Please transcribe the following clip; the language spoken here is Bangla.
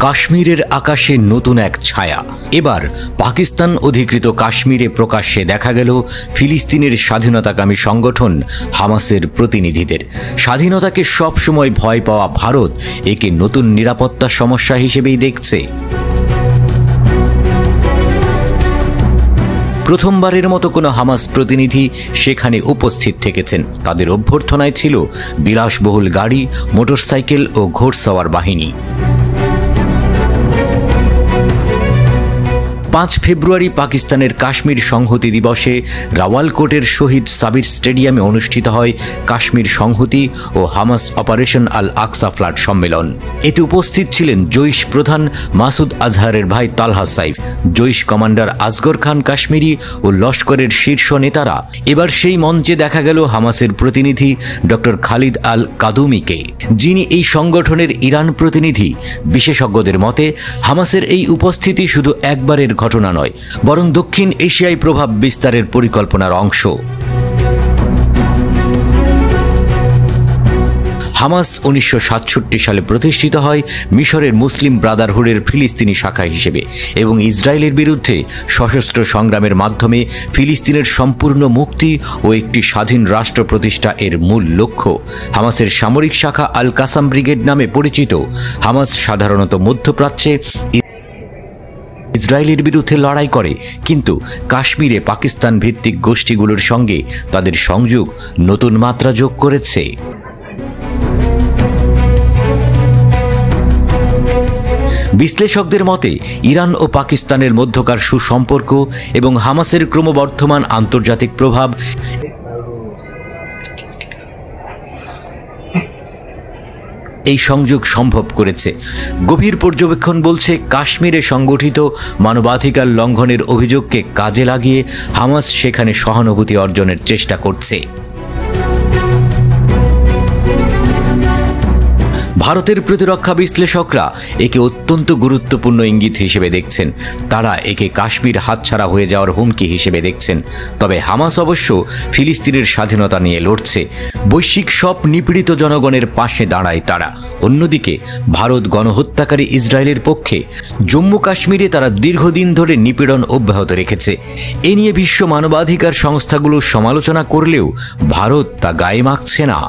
কাশ্মীরের আকাশে নতুন এক ছায়া। এবার পাকিস্তান অধিকৃত কাশ্মীরে প্রকাশ্যে দেখা গেল ফিলিস্তিনের স্বাধীনতাকামী সংগঠন হামাসের প্রতিনিধিদের। স্বাধীনতাকে সবসময় ভয় পাওয়া ভারত একে নতুন নিরাপত্তা সমস্যা হিসেবেই দেখছে। প্রথমবারের মতো কোনো হামাস প্রতিনিধি সেখানে উপস্থিত থেকেছেন। তাদের অভ্যর্থনায় ছিল বিলাসবহুল গাড়ি, মোটরসাইকেল ও ঘোড়সওয়ার বাহিনী। 5 ফেব্রুয়ারি পাকিস্তানের কাশ্মীর সংহতি দিবসে রাওয়ালকোটের শহীদ সাবির স্টেডিয়ামে অনুষ্ঠিত হয় কাশ্মীর সংহতি ও হামাস অপারেশন আল আকসা ফ্লাড সম্মেলন। এতে উপস্থিত ছিলেন জৈশ প্রধান মাসুদ আজহারের ভাই তালহা সাইফ, জৈশ কমান্ডার আসগর খান কাশ্মীরি ও লস্করের শীর্ষ নেতারা। এবার সেই মঞ্চে দেখা গেল হামাসের প্রতিনিধি ডক্টর খালিদ আল কাদুমিকে, যিনি এই সংগঠনের ইরান প্রতিনিধি। বিশেষজ্ঞদের মতে হামাসের এই উপস্থিতি শুধু একবারের ঘটনা নয়, বরং দক্ষিণ এশিয়ায় প্রভাব বিস্তারের পরিকল্পনার অংশ। হামাস 1967 সালে প্রতিষ্ঠিত হয় মিশরের মুসলিম ব্রাদারহুডের ফিলিস্তিনি শাখা হিসেবে এবং ইসরায়েলের বিরুদ্ধে সশস্ত্র সংগ্রামের মাধ্যমে ফিলিস্তিনের সম্পূর্ণ মুক্তি ও একটি স্বাধীন রাষ্ট্র প্রতিষ্ঠা এর মূল লক্ষ্য। হামাসের সামরিক শাখা আল কাসাম ব্রিগেড নামে পরিচিত। হামাস সাধারণত মধ্যপ্রাচ্যে ইসরায়েলের বিরুদ্ধে লড়াই করে, কিন্তু কাশ্মীরে পাকিস্তান ভিত্তিক গোষ্ঠীগুলোর সঙ্গে তাদের সংযোগ নতুন মাত্রা যোগ করেছে। বিশ্লেষকদের মতে ইরান ও পাকিস্তানের মধ্যকার সুসম্পর্ক এবং হামাসের ক্রমবর্ধমান আন্তর্জাতিক প্রভাব এই সংযোগ সম্ভব করেছে। গভীর পর্যবেক্ষণ বলছে কাশ্মীরে সংগঠিত মানবাধিকার লঙ্ঘনের অভিযোগকে কাজে লাগিয়ে হামাস সেখানে সহানুভূতি অর্জনের চেষ্টা করছে। ভারতের প্রতিরক্ষা বিশ্লেষকরা একে অত্যন্ত গুরুত্বপূর্ণ ইঙ্গিত হিসেবে দেখছেন। তারা একে কাশ্মীর হাতছাড়া হয়ে যাওয়ার হুমকি হিসেবে দেখছেন। তবে হামাস অবশ্য ফিলিস্তিনের স্বাধীনতা নিয়ে লড়ছে। বৈশ্বিক সব নিপীড়িত জনগণের পাশে দাঁড়ায় তারা। অন্যদিকে ভারত গণহত্যাকারী ইসরায়েলের পক্ষে। জম্মু কাশ্মীরে তারা দীর্ঘদিন ধরে নিপীড়ন অব্যাহত রেখেছে। এ নিয়ে বিশ্ব মানবাধিকার সংস্থাগুলো সমালোচনা করলেও ভারত তা গায়ে মাখছে না।